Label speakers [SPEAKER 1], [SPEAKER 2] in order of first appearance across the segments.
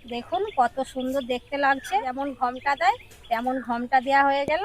[SPEAKER 1] দেখুন কত সুন্দর দেখতে লাগছে, যেমন ঘমটা দেয় তেমন ঘমটা দেওয়া হয়ে গেল।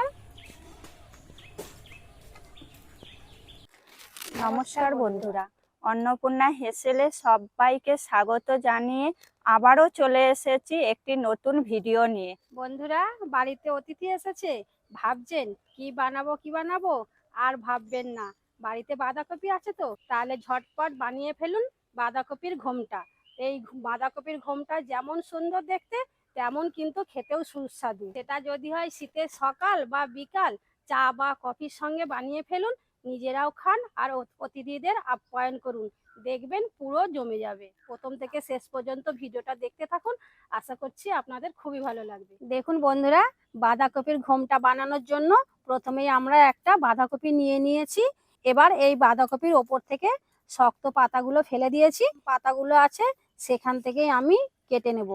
[SPEAKER 2] নমস্কার বন্ধুরা, অন্নপূর্ণা হেসেলে সবাইকে স্বাগত জানিয়ে আবারও চলে এসেছি একটি নতুন ভিডিও নিয়ে।
[SPEAKER 1] বন্ধুরা, বাড়িতে অতিথি এসেছে, ভাবছেন কি বানাবো, আর ভাববেন না। বাড়িতে বাঁধাকপি আছে তো, তাহলে ঝটপট বানিয়ে ফেলুন বাঁধাকপির ঘোমটা। এই বাঁধাকপির ঘোমটা যেমন সুন্দর দেখতে, তেমন কিন্তু খেতেও সুস্বাদু। সেটা যদি হয় শীতের সকাল বা বিকাল, চা বা কফির সঙ্গে বানিয়ে ফেলুন, নিজেরাও খান আর অতিথিদের আপ্যায়ন করুন। দেখবেন পুরো জমে যাবে। প্রথম থেকে শেষ পর্যন্ত ভিডিওটা দেখতে থাকুন, আশা করছি আপনাদের খুবই ভালো লাগবে। দেখুন বন্ধুরা, বাঁধাকপির ঘোমটা বানানোর জন্য প্রথমেই আমরা একটা বাঁধাকপি নিয়ে নিয়েছি। এবার এই বাঁধাকপির ওপর থেকে শক্ত পাতাগুলো ফেলে দিয়েছি, পাতাগুলো আছে সেখান থেকেই আমি কেটে নেব।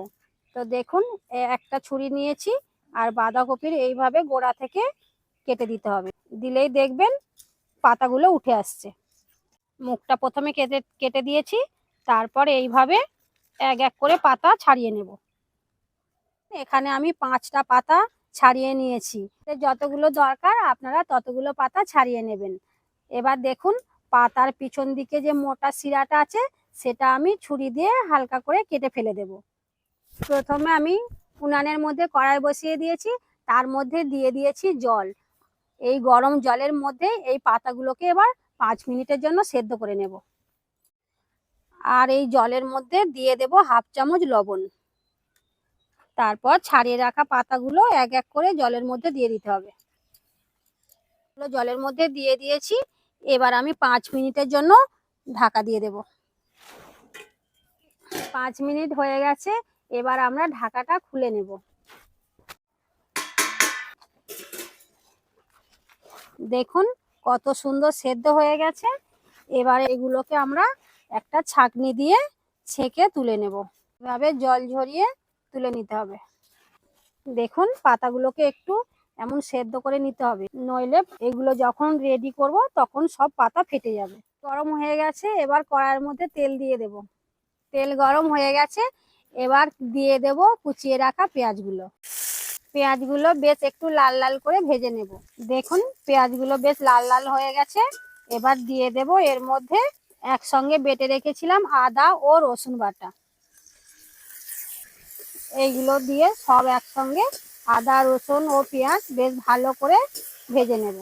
[SPEAKER 1] তো দেখুন, একটা ছুরি নিয়েছি আর বাঁধাকপির এইভাবে গোড়া থেকে কেটে দিতে হবে। দিলেই দেখবেন পাতাগুলো উঠে আসছে। মুখটা প্রথমে কেটে কেটে দিয়েছি, তারপর এইভাবে এক এক করে পাতা ছাড়িয়ে নেব। এখানে আমি 5টা পাতা ছাড়িয়ে নিয়েছি। যতগুলো দরকার আপনারা ততগুলো পাতা ছাড়িয়ে নেবেন। এবার দেখুন, পাতার পিছন দিকে যে মোটা শিরাটা আছে সেটা আমি ছুরি দিয়ে হালকা করে কেটে ফেলে দেব। প্রথমে আমি উনানের মধ্যে কড়াই বসিয়ে দিয়েছি, তার মধ্যে দিয়ে দিয়েছি জল। এই গরম জলের মধ্যে এই পাতাগুলোকে এবার 5 মিনিটের জন্য সেদ্ধ করে নেব। আর এই জলের মধ্যে দিয়ে দেব হাফ চামচ লবণ। তারপর ছাড়িয়ে রাখা পাতাগুলো এক এক করে জলের মধ্যে দিয়ে দিতে হবে। জলের মধ্যে দিয়ে দিয়েছি, এবার আমি 5 মিনিটের জন্য ঢাকা দিয়ে দেব। 5 মিনিট হয়ে গেছে, এবার আমরা ঢাকাটা খুলে নেব। দেখুন কত সুন্দর সেদ্ধ হয়ে গেছে। এবার এগুলোকে আমরা একটা ছাঁকনি দিয়ে ছেঁকে তুলে নেব। এভাবে জল ঝরিয়ে তুলে নিতে হবে। দেখুন পাতাগুলোকে একটু এমন সেদ্ধ করে নিতে হবে, নইলে এগুলো যখন রেডি করব তখন সব পাতা ফেটে যাবে। গরম হয়ে গেছে, এবার কড়াইয়ের মধ্যে তেল দিয়ে দেব। তেল গরম হয়ে গেছে, এবার দিয়ে দেব কুচিয়ে রাখা পেঁয়াজগুলো। পেঁয়াজগুলো বেশ একটু লাল লাল করে ভেজে নেব। দেখুন পেঁয়াজগুলো বেশ লাল লাল হয়ে গেছে, এবার দিয়ে দেব এর মধ্যে একসঙ্গে বেটে রেখেছিলাম আদা ও রসুন বাটা। এইগুলো দিয়ে সব একসঙ্গে আদা রসুন ও পেঁয়াজ বেশ ভালো করে ভেজে নেব।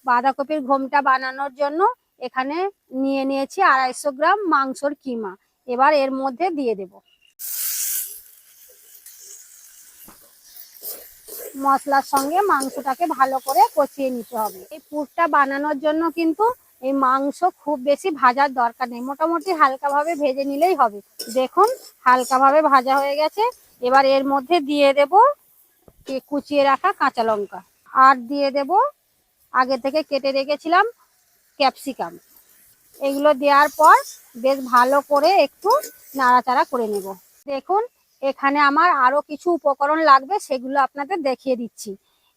[SPEAKER 1] বাঁধাকপির ঘোমটা বানানোর জন্য এখানে নিয়ে নিয়েছি 250 গ্রাম মাংসর কিমা। এবার এর মধ্যে দিয়ে দেব। মশলার সঙ্গে মাংসটাকে ভালো করে কষিয়ে নিতে হবে। এই পুরটা বানানোর জন্য কিন্তু এই মাংস খুব বেশি ভাজার দরকার নেই, মোটামুটি হালকাভাবে ভেজে নিলেই হবে। দেখুন হালকাভাবে ভাজা হয়ে গেছে, এবার এর মধ্যে দিয়ে দেব কুচিয়ে রাখা কাঁচা লঙ্কা, আর দিয়ে দেব আগে থেকে কেটে রেখেছিলাম ক্যাপসিকাম। এগুলো দেওয়ার পর বেশ ভালো করে একটু নাড়াচাড়া করে নেব। দেখুন এখানে আমার আরো কিছু উপকরণ লাগবে, সেগুলো আপনাদের দেখিয়ে দিচ্ছি।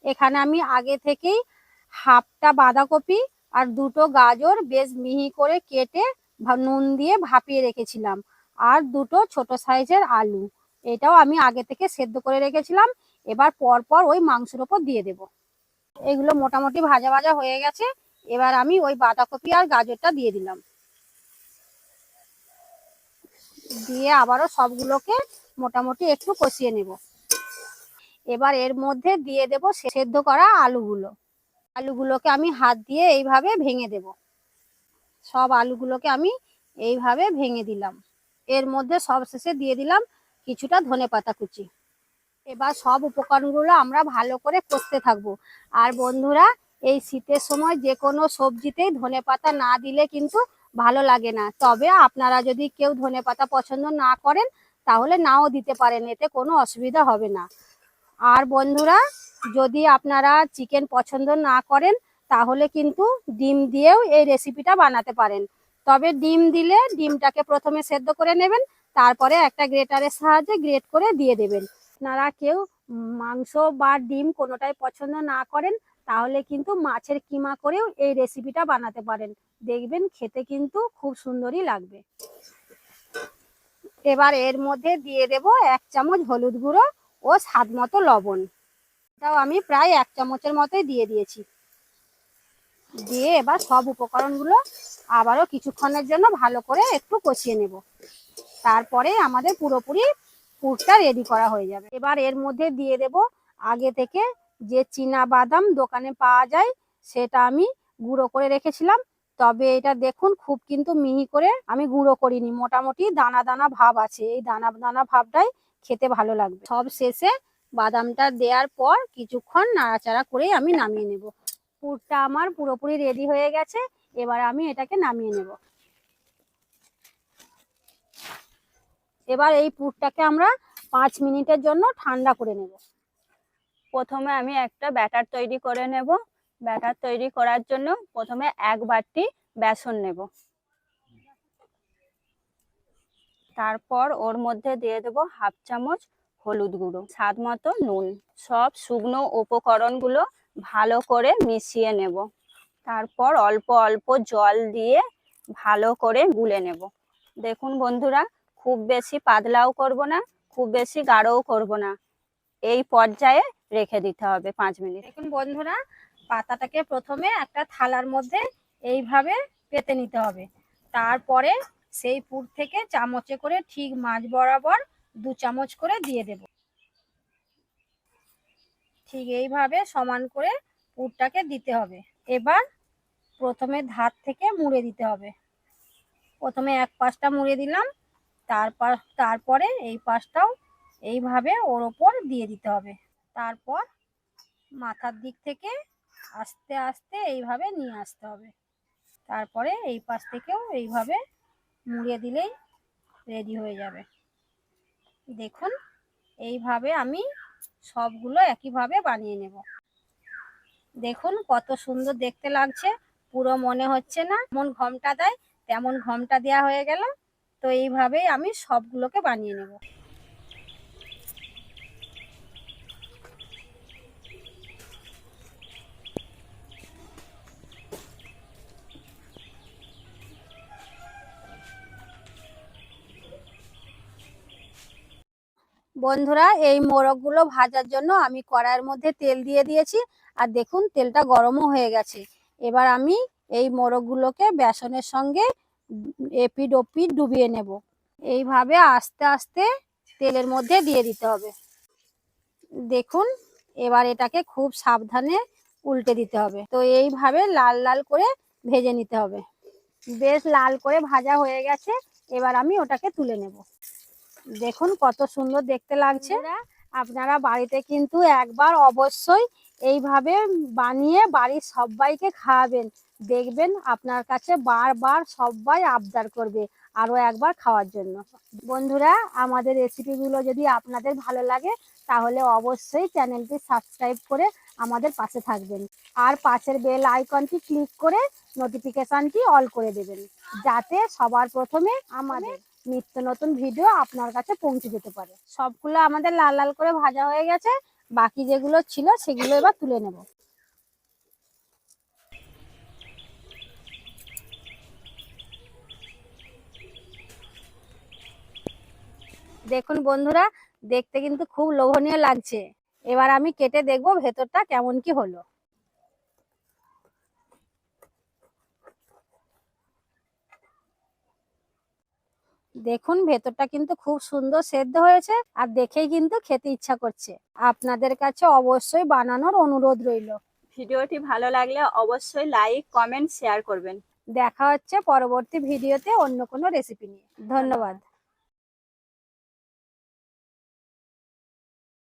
[SPEAKER 1] এখানে আমি আগে থেকেই হাফটা বাঁধাকপি আর 2টো গাজর বেশ মিহি করে কেটে নুন দিয়ে ভাপিয়ে রেখেছিলাম, আর 2টো ছোট সাইজের আলু, এটাও আমি আগে থেকে সেদ্ধ করে রেখেছিলাম। এবার পরপর ওই মাংসের ওপর দিয়ে দেব। এগুলো মোটামুটি ভাজা ভাজা হয়ে গেছে, এবার আমি ওই বাঁধাকপি আর গাজরটা দিয়ে দিলাম। দিয়ে আবারও সবগুলোকে মোটামুটি একটু কষিয়ে নেব। এবার এর মধ্যে দিয়ে দেব সেদ্ধ করা আলুগুলো। আলুগুলোকে আমি হাত দিয়ে এইভাবে ভেঙে দেব। সব আলুগুলোকে আমি এইভাবে ভেঙে দিলাম। এর মধ্যে সবশেষে দিয়ে দিলাম কিছুটা ধনেপাতা কুচি। এবার সব উপকরণগুলো আমরা ভালো করে কষতে থাকবো। আর বন্ধুরা, এই শীতের সময় যে কোনো সবজিতেই ধনেপাতা না দিলে কিন্তু ভালো লাগে না। তবে আপনারা যদি কেউ ধনেপাতা পছন্দ না করেন তাহলে নাও দিতে পারেন, এতে কোনো অসুবিধা হবে না। আর বন্ধুরা, যদি আপনারা চিকেন পছন্দ না করেন তাহলে কিন্তু ডিম দিয়েও এই রেসিপিটা বানাতে পারেন। তবে ডিম দিলে ডিমটাকে প্রথমে সেদ্ধ করে নেবেন, তারপরে একটা গ্রেটারের সাহায্যে গ্রেট করে দিয়ে দেবেন। আপনারা কেউ মাংস বা ডিম কোনোটাই পছন্দ না করেন তাহলে কিন্তু মাছের কিমা করেও এই রেসিপিটা বানাতে পারেন। দেখবেন খেতে কিন্তু খুব সুন্দরই লাগবে। এবার এর মধ্যে দিয়ে দেব 1 চামচ হলুদ গুঁড়ো ও স্বাদ মতো লবণ। এটাও আমি প্রায় 1 চামচের মতোই দিয়ে দিয়েছি। দিয়ে এবার সব উপকরণগুলো আবারও কিছুক্ষণের জন্য ভালো করে একটু কষিয়ে নেব। তারপরে আমাদের পুরোপুরি পুরটা রেডি করা হয়ে যাবে। এবার এর মধ্যে দিয়ে দেব আগে থেকে যে চীনা বাদাম দোকানে পাওয়া যায়, সেটা আমি গুঁড়ো করে রেখেছিলাম। তবে এটা দেখুন খুব কিন্তু মিহি করে আমি গুঁড়ো করিনি, মোটামুটি দানা দানা ভাব আছে। এই দানা দানা ভাবটাই খেতে ভালো লাগবে। সব শেষে বাদামটা দেওয়ার পর কিছুক্ষণ নাড়াচাড়া করেই আমি নামিয়ে নেব। পুরটা আমার পুরোপুরি রেডি হয়ে গেছে। এবার আমি এটাকে নামিয়ে নেব। এবার এই পুরটাকে আমরা 5 মিনিটের জন্য ঠান্ডা করে নেব।
[SPEAKER 2] প্রথমে আমি একটা ব্যাটার তৈরি করে নেব। ব্যাটার তৈরি করার জন্য প্রথমে 1 বাটি বেসন নেব। তারপর ওর মধ্যে দিয়ে দেব 1/2 চামচ হলুদ গুঁড়ো, স্বাদ মতো নুন। সব শুকনো উপকরণগুলো ভালো করে মিশিয়ে নেব। তারপর অল্প অল্প জল দিয়ে ভালো করে গুলে নেব। দেখুন বন্ধুরা, খুব বেশি পাতলাও করব না, খুব বেশি গাঢ়ও করব না, এই পর্যায়ে রেখে দিতে হবে 5 মিনিট।
[SPEAKER 1] দেখুন বন্ধুরা, পাতাটাকে প্রথমে একটা থালার মধ্যে এইভাবে পেতে নিতে হবে। তারপরে সেই পুর থেকে চামচে করে ঠিক মাঝ বরাবর 2 চামচ করে দিয়ে দেব। ঠিক এইভাবে সমান করে পুরটাকে দিতে হবে। এবার প্রথমে ধার থেকে মুড়ে দিতে হবে। প্রথমে এক পাশটা মুড়ে দিলাম, তারপরে এই পাশটাও এইভাবে ওর ওপর দিয়ে দিতে হবে। তারপর মাথার দিক থেকে আস্তে আস্তে এইভাবে নিয়ে আসতে হবে। তারপরে এই পাশ থেকেও এইভাবে মুড়িয়ে দিলেই রেডি হয়ে যাবে। দেখুন এইভাবে আমি সবগুলো একইভাবে বানিয়ে নেব। দেখুন কত সুন্দর দেখতে লাগছে। পুরো মনে হচ্ছে না যেমন ঘমটা দেয় তেমন ঘমটা দেওয়া হয়ে গেল। তো এইভাবেই আমি সবগুলোকে বানিয়ে নেব। বন্ধুরা, এই মোরগগুলো ভাজার জন্য আমি কড়াইয়ের মধ্যে তেল দিয়ে দিয়েছি। আর দেখুন তেলটা গরমও হয়ে গেছে। এবার আমি এই মোরগগুলোকে বেসনের সঙ্গে এপিড ওপিড ডুবিয়ে নেব। এইভাবে আস্তে আস্তে তেলের মধ্যে দিয়ে দিতে হবে। দেখুন এবার এটাকে খুব সাবধানে উল্টে দিতে হবে। তো এইভাবে লাল লাল করে ভেজে নিতে হবে। বেশ লাল করে ভাজা হয়ে গেছে। এবার আমি ওটাকে তুলে নেব। দেখুন কত সুন্দর দেখতে লাগছে। আপনারা বাড়িতে কিন্তু একবার অবশ্যই এইভাবে বানিয়ে বাড়ির সবাইকে খাওয়াবেন। দেখবেন আপনার কাছে বারবার সবাই আবদার করবে আরো একবার খাওয়ার জন্য। বন্ধুরা, আমাদের রেসিপিগুলো যদি আপনাদের ভালো লাগে তাহলে অবশ্যই চ্যানেলটি সাবস্ক্রাইব করে আমাদের পাশে থাকবেন। আর পাশের বেল আইকনটি ক্লিক করে নোটিফিকেশনটি অল করে দেবেন, যাতে সবার প্রথমে আমাদের নিত্য নতুন ভিডিও আপনার কাছে পৌঁছে যেতে পারে। সবগুলো আমাদের লাল লাল করে ভাজা হয়ে গেছে। বাকি যেগুলো ছিল সেগুলো এবার তুলে নেব। দেখুন বন্ধুরা, দেখতে কিন্তু খুব লোভনীয় লাগছে। এবার আমি কেটে দেখবো ভেতরটা কেমন কি হলো। দেখুন ভেতরটা কিন্তু খুব সুন্দর সেদ্ধ হয়েছে আর দেখেই কিন্তু খেতে ইচ্ছা করছে। আপনাদের কাছে অবশ্যই বানানোর অনুরোধ রইল।
[SPEAKER 2] ভিডিওটি ভালো লাগলে অবশ্যই লাইক, কমেন্ট, শেয়ার করবেন।
[SPEAKER 1] দেখা হচ্ছে পরবর্তী ভিডিওতে অন্য কোনো রেসিপি নিয়ে। ধন্যবাদ।